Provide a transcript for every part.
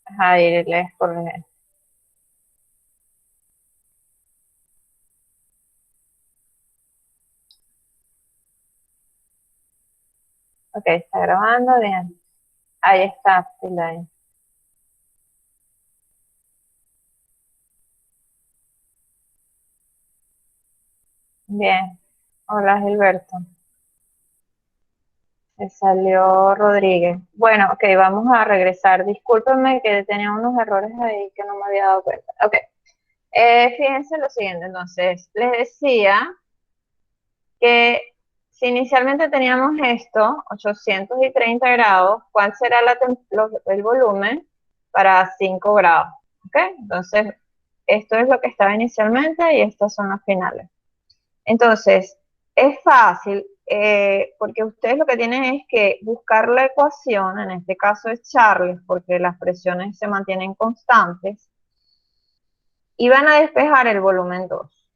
Ajá, y les corrigen. Ok, está grabando bien. Ahí está, Pilar. Bien. Hola, Gilberto. Se salió Rodríguez. Bueno, ok, vamos a regresar. Discúlpenme que tenía unos errores ahí que no me había dado cuenta. Ok, fíjense lo siguiente. Entonces, les decía que si inicialmente teníamos esto, 830 grados, ¿cuál será el volumen para 5 grados? ¿Ok? Entonces, esto es lo que estaba inicialmente y estas son las finales. Entonces, es fácil porque ustedes lo que tienen es que buscar la ecuación, en este caso es Charles, porque las presiones se mantienen constantes, y van a despejar el volumen 2.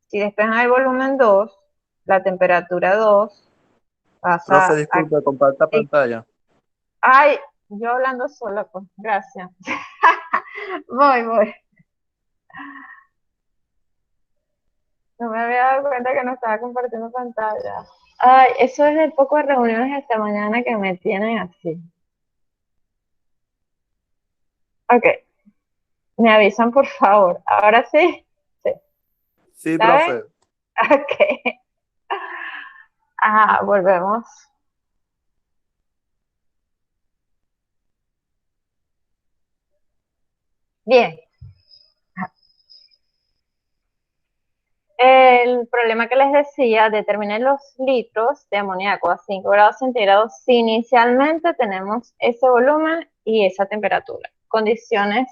Si despejan el volumen 2, la temperatura 2 Profe, pasa a... disculpe, comparta pantalla. Ay, yo hablando sola, pues, gracias. Voy. No me había dado cuenta que no estaba compartiendo pantalla. Ay, eso es el poco de reuniones esta mañana que me tienen así. Ok, me avisan por favor. Ahora sí, sí. Sí, ¿Saben? profe. Ok. Ah, volvemos. Bien. El problema que les decía, determinen los litros de amoníaco a 5 grados centígrados si inicialmente tenemos ese volumen y esa temperatura. Condiciones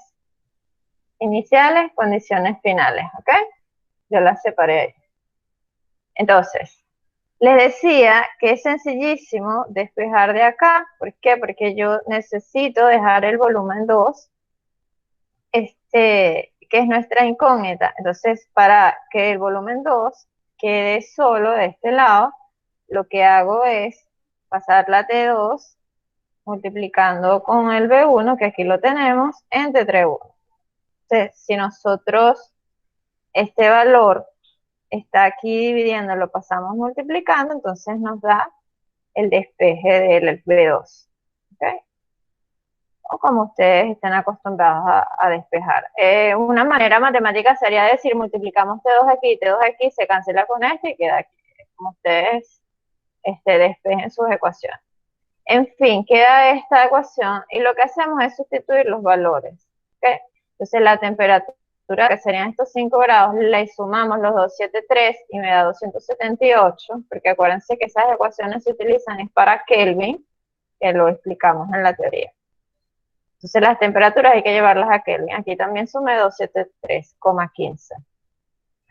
iniciales, condiciones finales, ¿ok? Yo las separé ahí. Entonces, les decía que es sencillísimo despejar de acá. ¿Por qué? Porque yo necesito dejar el volumen 2, que es nuestra incógnita. Entonces, para que el volumen 2 quede solo de este lado, lo que hago es pasar la T2 multiplicando con el B1, que aquí lo tenemos, entre 3,1. Entonces, si nosotros este valor está aquí dividiendo, lo pasamos multiplicando, entonces nos da el despeje del B2. ¿Okay? O como ustedes estén acostumbrados a despejar. Una manera matemática sería decir, multiplicamos T2 aquí, se cancela con esto y queda aquí. Como ustedes despejen sus ecuaciones. En fin, queda esta ecuación y lo que hacemos es sustituir los valores. ¿Okay? Entonces la temperatura, que serían estos 5 grados, le sumamos los 273 y me da 278, porque acuérdense que esas ecuaciones se utilizan es para Kelvin, que lo explicamos en la teoría. Entonces las temperaturas hay que llevarlas a Kelvin. Aquí también sumé 273,15.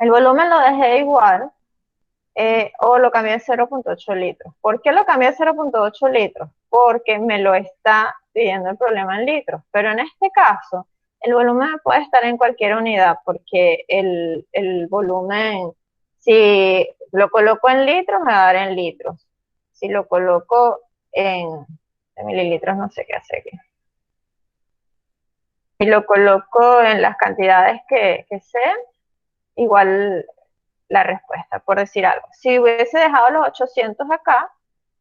El volumen lo dejé igual, o lo cambié a 0,8 litros. ¿Por qué lo cambié a 0,8 litros? Porque me lo está pidiendo el problema en litros. Pero en este caso, el volumen puede estar en cualquier unidad, porque el volumen, si lo coloco en litros, me va a dar en litros. Si lo coloco en mililitros, no sé qué hacer aquí. Y lo coloco en las cantidades que sean, igual la respuesta, por decir algo. Si hubiese dejado los 800 acá,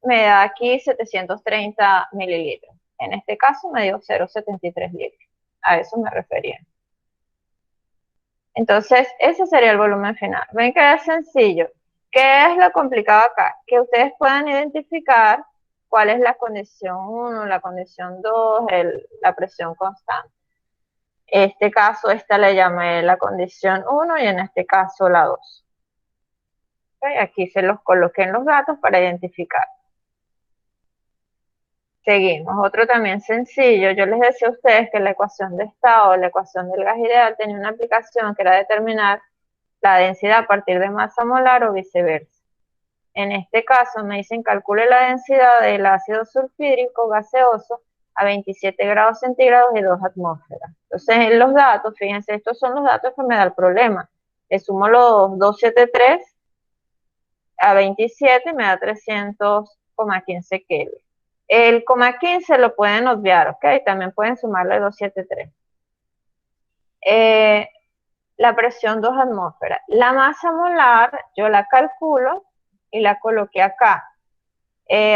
me da aquí 730 mililitros. En este caso me dio 0,73 litros. A eso me refería. Entonces, ese sería el volumen final. Ven que es sencillo. ¿Qué es lo complicado acá? Que ustedes puedan identificar cuál es la condición 1, la condición 2, la presión constante. En este caso, esta le llamé la condición 1 y en este caso la 2. ¿Okay? Aquí se los coloqué en los datos para identificar. Seguimos. Otro también sencillo. Yo les decía a ustedes que la ecuación de estado, la ecuación del gas ideal, tenía una aplicación que era determinar la densidad a partir de masa molar o viceversa. En este caso me dicen calcule la densidad del ácido sulfídrico gaseoso a 27 grados centígrados y 2 atmósferas. Entonces, en los datos, fíjense, estos son los datos que me da el problema. Le sumo los 273 a 27 y me da 300,15 Kelvin. El coma 15 lo pueden obviar, ¿ok? También pueden sumarle 273. La presión 2 atmósferas. La masa molar yo la calculo y la coloqué acá.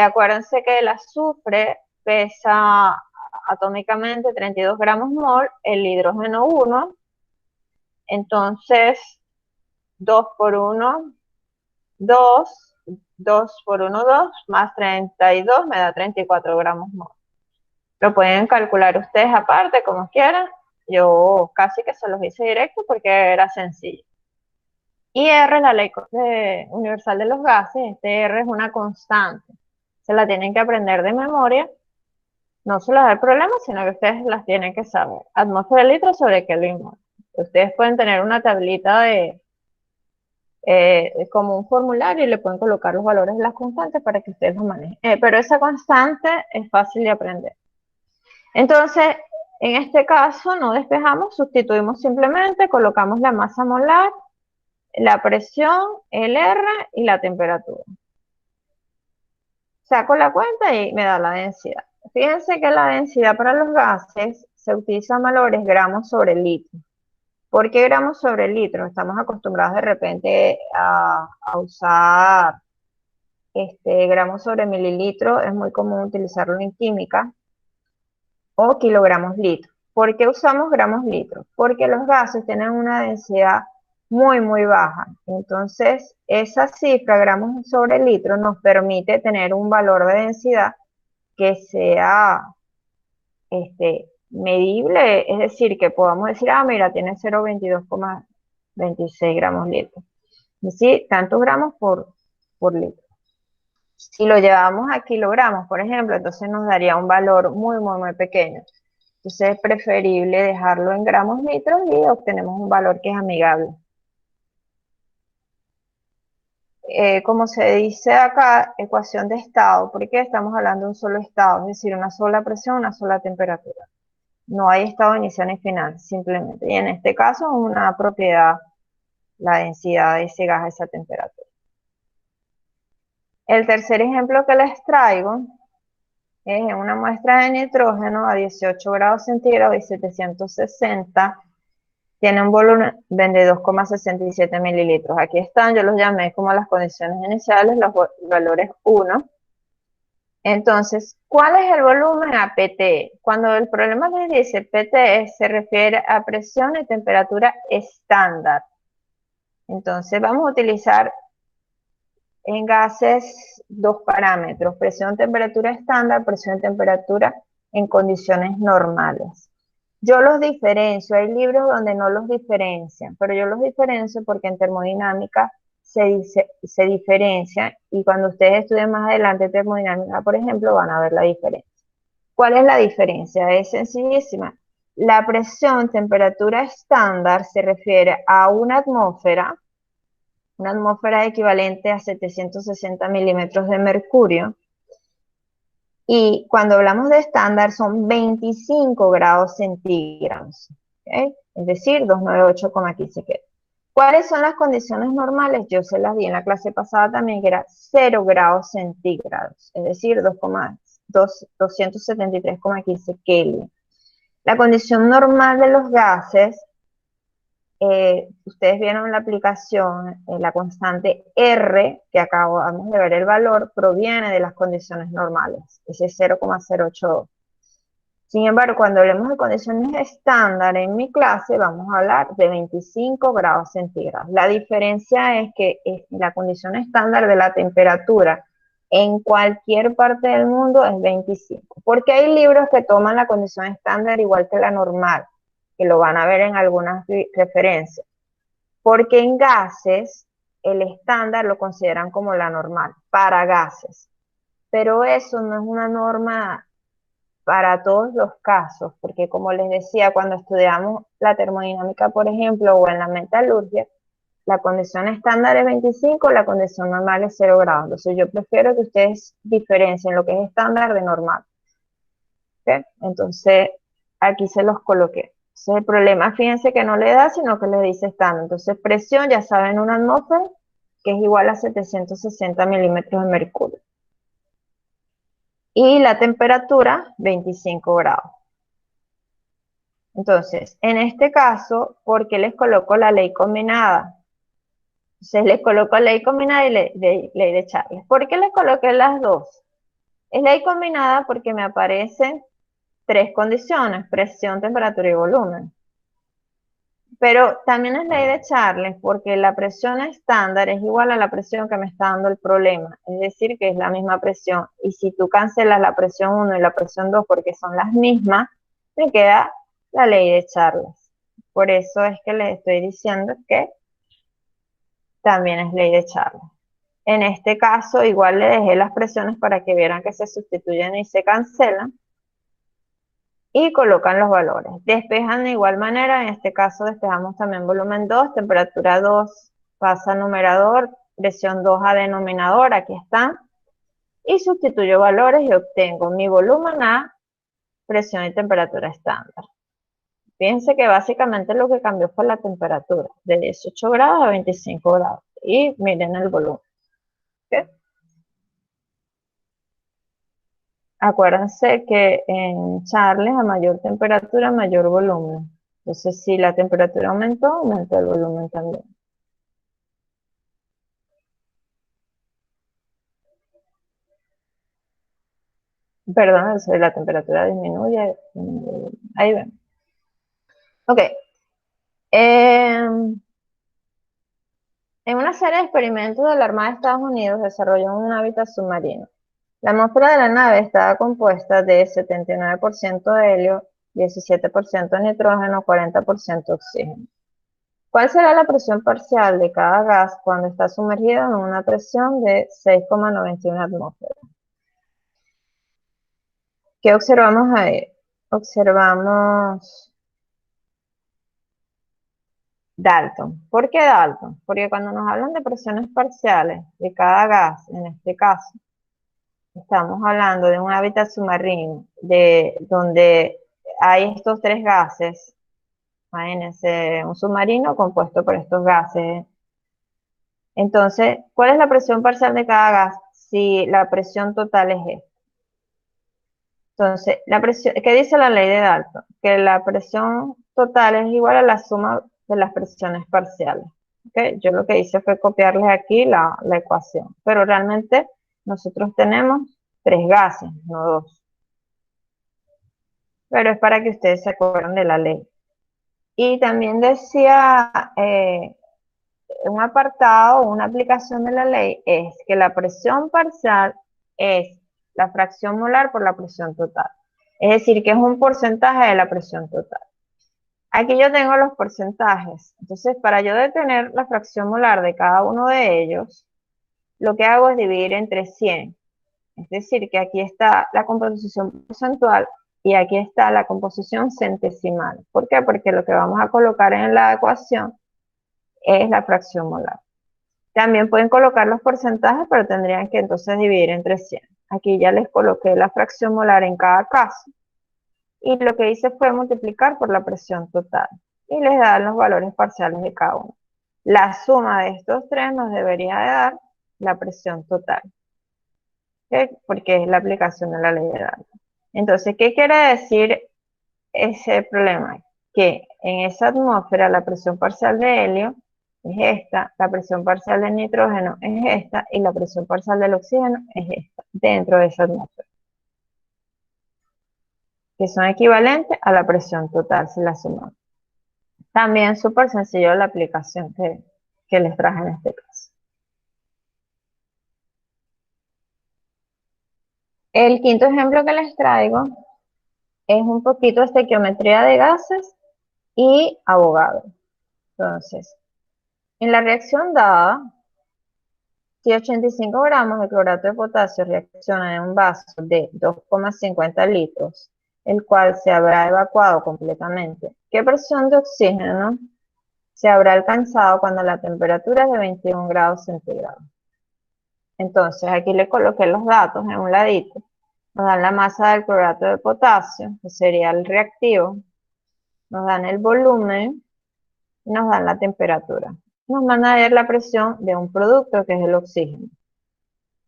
Acuérdense que el azufre pesa atómicamente 32 gramos mol, el hidrógeno 1, entonces 2 por 1, 2, 2 por 1, 2, más 32 me da 34 gramos mol. Lo pueden calcular ustedes aparte, como quieran. Yo casi que se los hice directo porque era sencillo. Y R, la ley universal de los gases, este R es una constante. Se la tienen que aprender de memoria. No se les da el problema, sino que ustedes las tienen que saber. Atmósfera de litro sobre Kelvin mol. Ustedes pueden tener una tablita como un formulario y le pueden colocar los valores de las constantes para que ustedes los manejen. Pero esa constante es fácil de aprender. Entonces, en este caso no despejamos, sustituimos simplemente, colocamos la masa molar, la presión, el R y la temperatura. Saco la cuenta y me da la densidad. Fíjense que la densidad para los gases se utilizan valores gramos sobre litro. ¿Por qué gramos sobre litro? Estamos acostumbrados de repente a usar gramos sobre mililitro, es muy común utilizarlo en química, o kilogramos litro. ¿Por qué usamos gramos litro? Porque los gases tienen una densidad muy, muy baja. Entonces, esa cifra, gramos sobre litro, nos permite tener un valor de densidad que sea medible, es decir, que podamos decir, ah, mira, tiene 0,22,26 gramos litro. Es decir, tantos gramos por litro. Si lo llevamos a kilogramos, por ejemplo, entonces nos daría un valor muy, muy, muy pequeño. Entonces es preferible dejarlo en gramos litros y obtenemos un valor que es amigable. Como se dice acá, ecuación de estado, porque estamos hablando de un solo estado, es decir, una sola presión, una sola temperatura. No hay estado inicial ni final, simplemente. Y en este caso, una propiedad, la densidad de ese gas a esa temperatura. El tercer ejemplo que les traigo es una muestra de nitrógeno a 18 grados centígrados y 760. Tiene un volumen de 2,67 mililitros. Aquí están, yo los llamé como las condiciones iniciales, los valores 1. Entonces, ¿cuál es el volumen a PT? Cuando el problema les dice PT, se refiere a presión y temperatura estándar. Entonces, vamos a utilizar en gases dos parámetros, presión, temperatura estándar, presión y temperatura en condiciones normales. Yo los diferencio, hay libros donde no los diferencian, pero yo los diferencio porque en termodinámica se diferencia y cuando ustedes estudien más adelante termodinámica, por ejemplo, van a ver la diferencia. ¿Cuál es la diferencia? Es sencillísima. La presión, temperatura estándar se refiere a una atmósfera equivalente a 760 milímetros de mercurio. Y cuando hablamos de estándar son 25 grados centígrados, ¿okay? Es decir, 298,15 Kelvin. ¿Cuáles son las condiciones normales? Yo se las di en la clase pasada también, que era 0 grados centígrados, es decir, 273,15 Kelvin. La condición normal de los gases, ustedes vieron la aplicación, la constante R, que acabamos de ver el valor, proviene de las condiciones normales, ese es 0,082. Sin embargo, cuando hablemos de condiciones estándar en mi clase, vamos a hablar de 25 grados centígrados. La diferencia es que la condición estándar de la temperatura en cualquier parte del mundo es 25. Porque hay libros que toman la condición estándar igual que la normal, que lo van a ver en algunas referencias. Porque en gases, el estándar lo consideran como la normal, para gases. Pero eso no es una norma para todos los casos, porque como les decía, cuando estudiamos la termodinámica, por ejemplo, o en la metalurgia, la condición estándar es 25, la condición normal es 0 grados. Entonces yo prefiero que ustedes diferencien lo que es estándar de normal. ¿Okay? Entonces, aquí se los coloqué. Entonces, el problema, fíjense que no le da, sino que le dice estándar. Entonces, presión, ya saben, una atmósfera, que es igual a 760 milímetros de mercurio. y la temperatura 25 grados. Entonces, en este caso, ¿por qué les coloco la ley combinada? Entonces les coloco ley combinada y ley de Charles. ¿Por qué les coloqué las dos? Es ley combinada porque me aparecen tres condiciones: presión, temperatura y volumen. Pero también es ley de Charles porque la presión estándar es igual a la presión que me está dando el problema. Es decir, que es la misma presión. Y si tú cancelas la presión 1 y la presión 2 porque son las mismas, te queda la ley de Charles. Por eso es que les estoy diciendo que también es ley de Charles. En este caso, igual le dejé las presiones para que vieran que se sustituyen y se cancelan. Y colocan los valores. Despejan de igual manera, en este caso despejamos también volumen 2, temperatura 2 pasa a numerador, presión 2 a denominador, aquí están. Y sustituyo valores y obtengo mi volumen a presión y temperatura estándar. Fíjense que básicamente lo que cambió fue la temperatura, de 18 grados a 25 grados. Y miren el volumen. ¿Okay? Acuérdense que en Charles, a mayor temperatura, mayor volumen. Entonces, si la temperatura aumentó, aumenta el volumen también. Perdón, si la temperatura disminuye. Ahí ven. Ok. En una serie de experimentos de la Armada de Estados Unidos desarrolló un hábitat submarino. La atmósfera de la nave estaba compuesta de 79% de helio, 17% de nitrógeno, 40% oxígeno. ¿Cuál será la presión parcial de cada gas cuando está sumergido en una presión de 6,91 atmósferas? ¿Qué observamos ahí? Observamos Dalton. ¿Por qué Dalton? Porque cuando nos hablan de presiones parciales de cada gas, en este caso, estamos hablando de un hábitat submarino de donde hay estos tres gases. Imagínense un submarino compuesto por estos gases. Entonces, ¿cuál es la presión parcial de cada gas si la presión total es esta? Entonces, la presión, ¿qué dice la ley de Dalton? Que la presión total es igual a la suma de las presiones parciales. ¿Okay? Yo lo que hice fue copiarles aquí la ecuación, pero realmente nosotros tenemos tres gases, no dos. Pero es para que ustedes se acuerden de la ley. Y también decía un apartado, una aplicación de la ley, es que la presión parcial es la fracción molar por la presión total. Es decir, que es un porcentaje de la presión total. Aquí yo tengo los porcentajes. Entonces, para yo detener la fracción molar de cada uno de ellos, lo que hago es dividir entre 100. Es decir, que aquí está la composición porcentual y aquí está la composición centesimal. ¿Por qué? Porque lo que vamos a colocar en la ecuación es la fracción molar. También pueden colocar los porcentajes, pero tendrían que entonces dividir entre 100. Aquí ya les coloqué la fracción molar en cada caso. Y lo que hice fue multiplicar por la presión total. Y les dan los valores parciales de cada uno. La suma de estos tres nos debería de dar la presión total. ¿Okay? Porque es la aplicación de la ley de Dalton. Entonces, ¿qué quiere decir ese problema? Que en esa atmósfera la presión parcial de helio es esta, la presión parcial del nitrógeno es esta y la presión parcial del oxígeno es esta, dentro de esa atmósfera. Que son equivalentes a la presión total si la sumamos. También súper sencillo la aplicación que les traje en este caso. El quinto ejemplo que les traigo es un poquito de estequiometría de gases y Avogadro. Entonces, en la reacción dada, si 85 gramos de clorato de potasio reacciona en un vaso de 2,50 litros, el cual se habrá evacuado completamente, ¿qué presión de oxígeno se habrá alcanzado cuando la temperatura es de 21 grados centígrados? Entonces, aquí le coloqué los datos en un ladito. Nos dan la masa del clorato de potasio, que sería el reactivo. Nos dan el volumen y nos dan la temperatura. Nos van a dar la presión de un producto, que es el oxígeno.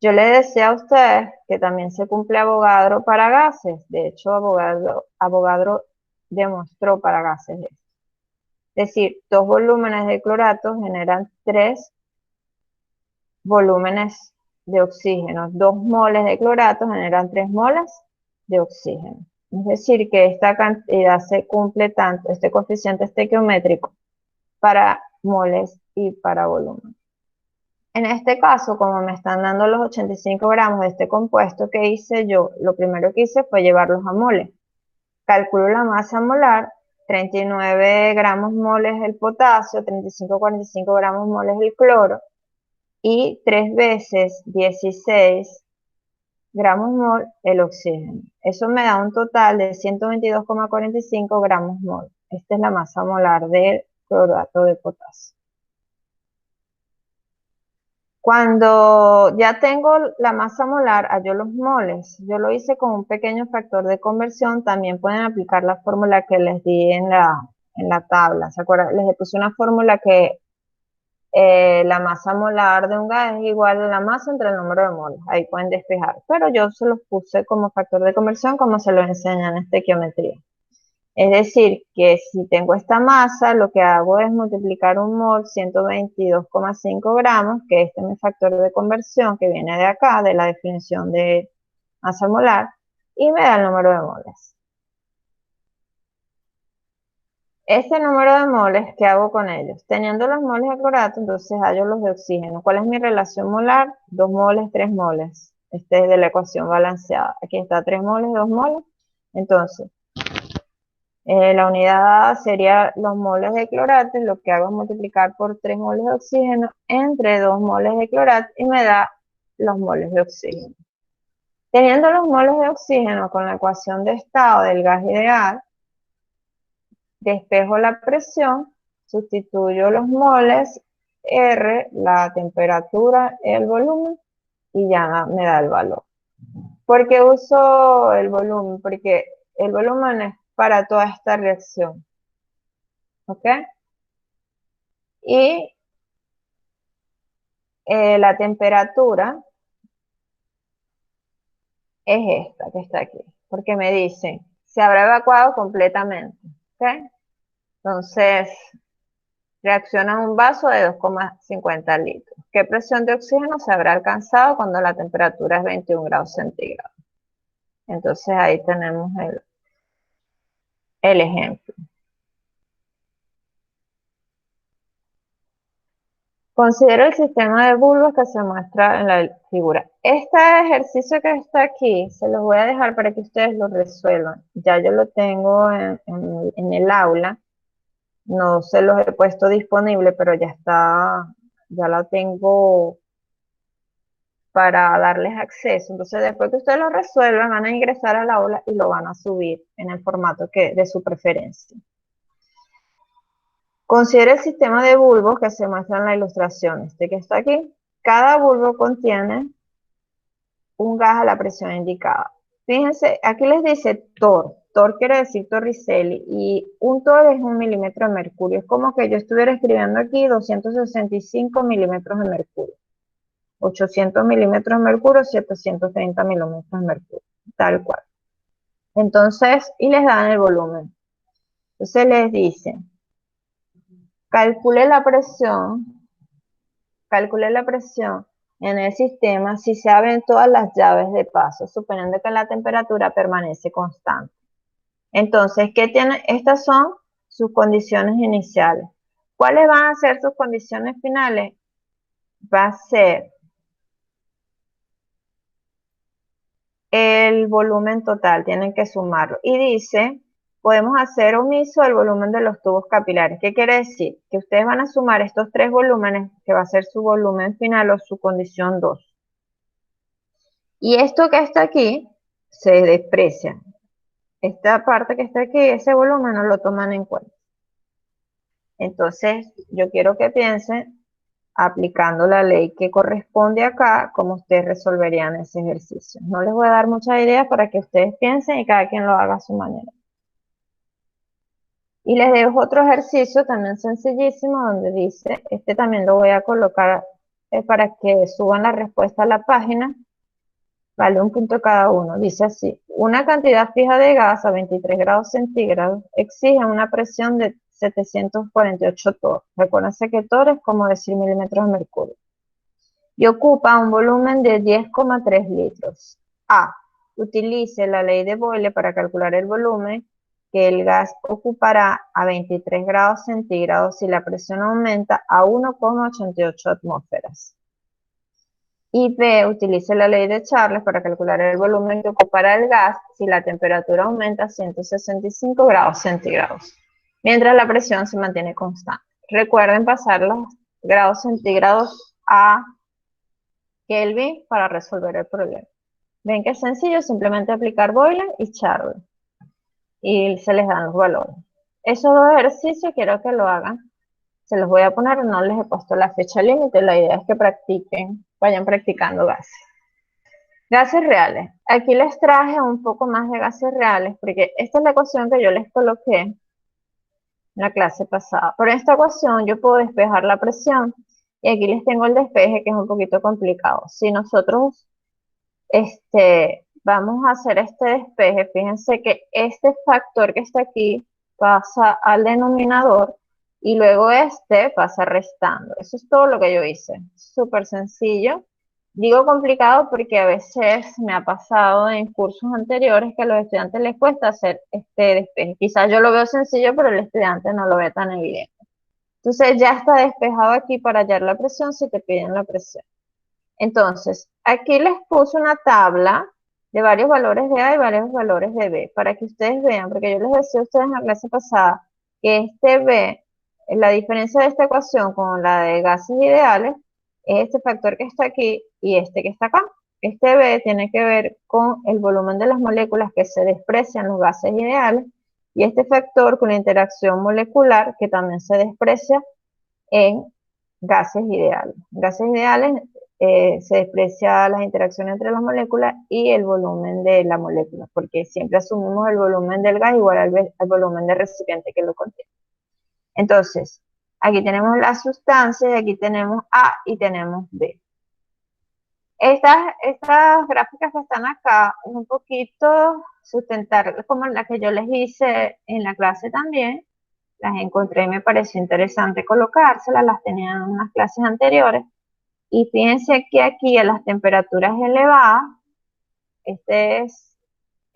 Yo le decía a ustedes que también se cumple Avogadro para gases. De hecho, Avogadro demostró para gases esto. Es decir, 2 volúmenes de clorato generan 3 volúmenes de oxígeno. 2 moles de clorato generan 3 moles de oxígeno. Es decir, que esta cantidad se cumple tanto, este coeficiente estequiométrico, para moles y para volumen. En este caso, como me están dando los 85 gramos de este compuesto, ¿qué hice yo? Lo primero que hice fue llevarlos a moles. Calculo la masa molar, 39 gramos moles el potasio, 35-45 gramos moles el cloro, y 3 veces 16 gramos mol el oxígeno. Eso me da un total de 122,45 gramos mol. Esta es la masa molar del clorato de potasio. Cuando ya tengo la masa molar, hallo los moles. Yo lo hice con un pequeño factor de conversión. También pueden aplicar la fórmula que les di en la tabla. ¿Se acuerdan? Les puse una fórmula que la masa molar de un gas es igual a la masa entre el número de moles. Ahí pueden despejar. Pero yo se los puse como factor de conversión como se lo enseñan en estequiometría. Es decir, que si tengo esta masa, lo que hago es multiplicar un mol, 122,5 gramos, que este es mi factor de conversión, que viene de acá, de la definición de masa molar, y me da el número de moles. Este número de moles, ¿qué hago con ellos? Teniendo los moles de clorato, entonces hallo los de oxígeno. ¿Cuál es mi relación molar? 2 moles, 3 moles. Este es de la ecuación balanceada. Aquí está 3 moles, 2 moles. Entonces, la unidad sería los moles de clorato, y lo que hago es multiplicar por 3 moles de oxígeno entre 2 moles de clorato y me da los moles de oxígeno. Teniendo los moles de oxígeno con la ecuación de estado del gas ideal, despejo la presión, sustituyo los moles, R, la temperatura, el volumen, y ya me da el valor. ¿Por qué uso el volumen? Porque el volumen es para toda esta reacción. ¿Ok? Y la temperatura es esta que está aquí, porque me dicen, se habrá evacuado completamente. ¿Ok? Entonces, reacciona un vaso de 2,50 litros. ¿Qué presión de oxígeno se habrá alcanzado cuando la temperatura es 21 grados centígrados? Entonces ahí tenemos el ejemplo. Considero el sistema de bulbos que se muestra en la figura. Este ejercicio que está aquí, se los voy a dejar para que ustedes lo resuelvan. Ya yo lo tengo en el aula. No se los he puesto disponible, pero ya está, ya la tengo para darles acceso. Entonces, después que ustedes lo resuelvan, van a ingresar al aula y lo van a subir en el formato de su preferencia. Considere el sistema de bulbos que se muestra en la ilustración. Este que está aquí. Cada bulbo contiene un gas a la presión indicada. Fíjense, aquí les dice torr. Torr quiere decir Torricelli, y un torr es 1 milímetro de mercurio. Es como que yo estuviera escribiendo aquí 265 milímetros de mercurio. 800 milímetros de mercurio, 730 milímetros de mercurio, tal cual. Entonces, y les dan el volumen. Entonces les dice, calcule la presión en el sistema si se abren todas las llaves de paso, suponiendo que la temperatura permanece constante. Entonces, ¿qué tiene? Estas son sus condiciones iniciales. ¿Cuáles van a ser sus condiciones finales? Va a ser el volumen total, tienen que sumarlo. Y dice, podemos hacer omiso el volumen de los tubos capilares. ¿Qué quiere decir? Que ustedes van a sumar estos 3 volúmenes, que va a ser su volumen final o su condición 2. Y esto que está aquí se desprecia. Esta parte que está aquí, ese volumen no lo toman en cuenta. Entonces, yo quiero que piensen, aplicando la ley que corresponde acá, cómo ustedes resolverían ese ejercicio. No les voy a dar muchas ideas para que ustedes piensen y cada quien lo haga a su manera. Y les dejo otro ejercicio también sencillísimo donde dice, este también lo voy a colocar para que suban la respuesta a la página. Vale, un punto cada uno. Dice así: una cantidad fija de gas a 23 grados centígrados exige una presión de 748 torr. Recuérdense que torr es como decir milímetros de mercurio. Y ocupa un volumen de 10,3 litros. A. Utilice la ley de Boyle para calcular el volumen que el gas ocupará a 23 grados centígrados si la presión aumenta a 1,88 atmósferas. Y B. Utilice la ley de Charles para calcular el volumen que ocupará el gas si la temperatura aumenta a 165 grados centígrados, mientras la presión se mantiene constante. Recuerden pasar los grados centígrados a Kelvin para resolver el problema. Ven que es sencillo, simplemente aplicar Boyle y Charles. Y se les dan los valores. Esos dos ejercicios quiero que lo hagan. Se los voy a poner, no les he puesto la fecha límite, la idea es que practiquen, vayan practicando gases. Gases reales. Aquí les traje un poco más de gases reales, porque esta es la ecuación que yo les coloqué en la clase pasada. Por esta ecuación yo puedo despejar la presión, y aquí les tengo el despeje que es un poquito complicado. Si nosotros vamos a hacer este despeje, fíjense que este factor que está aquí pasa al denominador, y luego este pasa restando. Eso es todo lo que yo hice. Súper sencillo. Digo complicado porque a veces me ha pasado en cursos anteriores que a los estudiantes les cuesta hacer este despeje. Quizás yo lo veo sencillo, pero el estudiante no lo ve tan evidente. Entonces ya está despejado aquí para hallar la presión si te piden la presión. Entonces, aquí les puse una tabla de varios valores de A y varios valores de B, para que ustedes vean, porque yo les decía a ustedes en la clase pasada que este B, la diferencia de esta ecuación con la de gases ideales, es este factor que está aquí y este que está acá. Este B tiene que ver con el volumen de las moléculas que se desprecian los gases ideales, y este factor con la interacción molecular que también se desprecia en gases ideales. Gases ideales se desprecia las interacciones entre las moléculas y el volumen de la molécula, porque siempre asumimos el volumen del gas igual al volumen del recipiente que lo contiene. Entonces, aquí tenemos la sustancia y aquí tenemos A y tenemos B. Estas gráficas que están acá, un poquito sustentar como la que yo les hice en la clase también, las encontré y me pareció interesante colocárselas, las tenía en unas clases anteriores. Y fíjense que aquí a las temperaturas elevadas,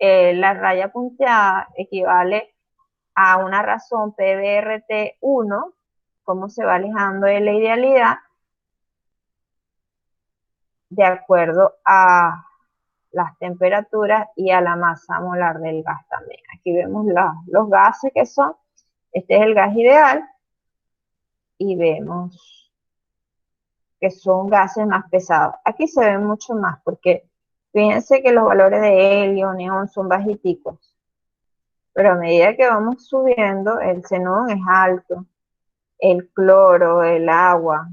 la raya punteada equivale a una razón PBRT1, cómo se va alejando de la idealidad, de acuerdo a las temperaturas y a la masa molar del gas también. Aquí vemos los gases que son, este es el gas ideal, y vemos que son gases más pesados. Aquí se ve mucho más porque fíjense que los valores de helio, neón son bajiticos, pero a medida que vamos subiendo, el xenón es alto, el cloro, el agua,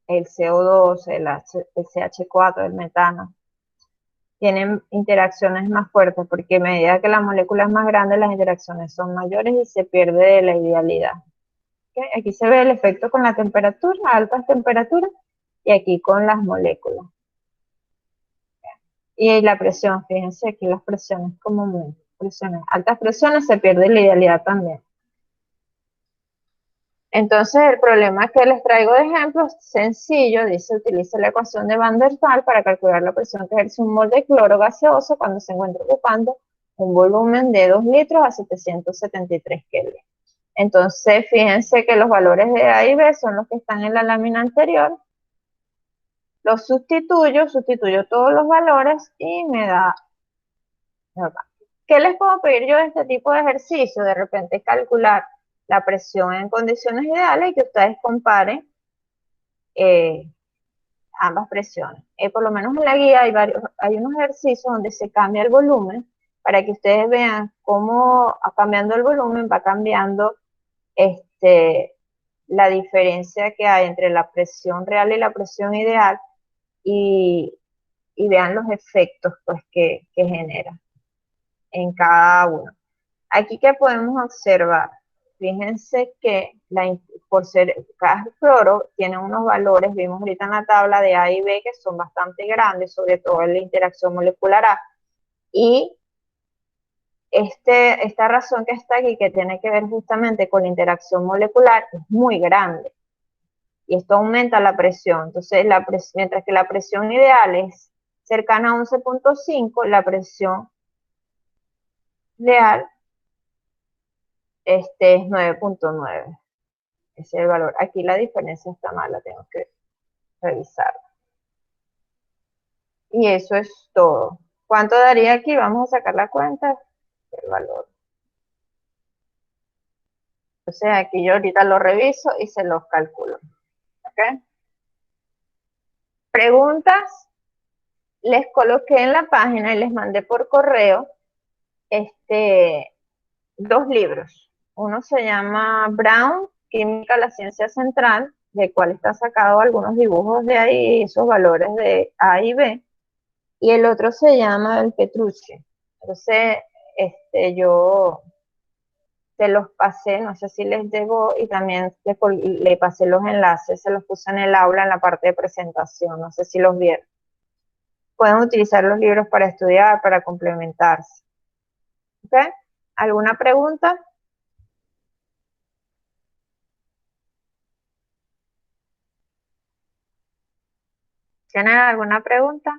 el CO2, el CH4, el metano, tienen interacciones más fuertes porque a medida que la molécula es más grande, las interacciones son mayores y se pierde de la idealidad. ¿Okay? Aquí se ve el efecto con la temperatura, altas temperaturas, y aquí con las moléculas. Y la presión, fíjense aquí las presiones como muy presiones, altas presiones, se pierde la idealidad también. Entonces el problema que les traigo de ejemplo es sencillo, dice: utilice la ecuación de Van der Waals para calcular la presión que ejerce un mol de cloro gaseoso cuando se encuentra ocupando un volumen de 2 litros a 773 Kelvin. Entonces fíjense que los valores de A y B son los que están en la lámina anterior. Los sustituyo todos los valores y me da. ¿Qué les puedo pedir yo de este tipo de ejercicio? De repente calcular la presión en condiciones ideales y que ustedes comparen ambas presiones. Por lo menos en la guía hay unos ejercicios donde se cambia el volumen para que ustedes vean cómo cambiando el volumen va cambiando la diferencia que hay entre la presión real y la presión ideal, y vean los efectos pues, que genera en cada uno. Aquí que podemos observar, fíjense que por ser gas fluoro tiene unos valores, vimos ahorita en la tabla de A y B, que son bastante grandes, sobre todo en la interacción molecular A. Y esta razón que está aquí, que tiene que ver justamente con la interacción molecular, es muy grande. Y esto aumenta la presión. Entonces, mientras que la presión ideal es cercana a 11.5, la presión ideal es 9.9. Ese es el valor. Aquí la diferencia está mala, tengo que revisar. Y eso es todo. ¿Cuánto daría aquí? Vamos a sacar la cuenta del valor. Entonces aquí yo ahorita lo reviso y se los calculo. ¿Ok? Preguntas. Les coloqué en la página y les mandé por correo dos libros. Uno se llama Brown, Química, la ciencia central, de cual está sacado algunos dibujos de ahí, esos valores de A y B. Y el otro se llama el Petrucci. Entonces, yo se los pasé, no sé si les llegó, y también le pasé los enlaces, se los puse en el aula en la parte de presentación, no sé si los vieron. Pueden utilizar los libros para estudiar, para complementarse. ¿Ok? ¿Alguna pregunta? ¿Tienen alguna pregunta?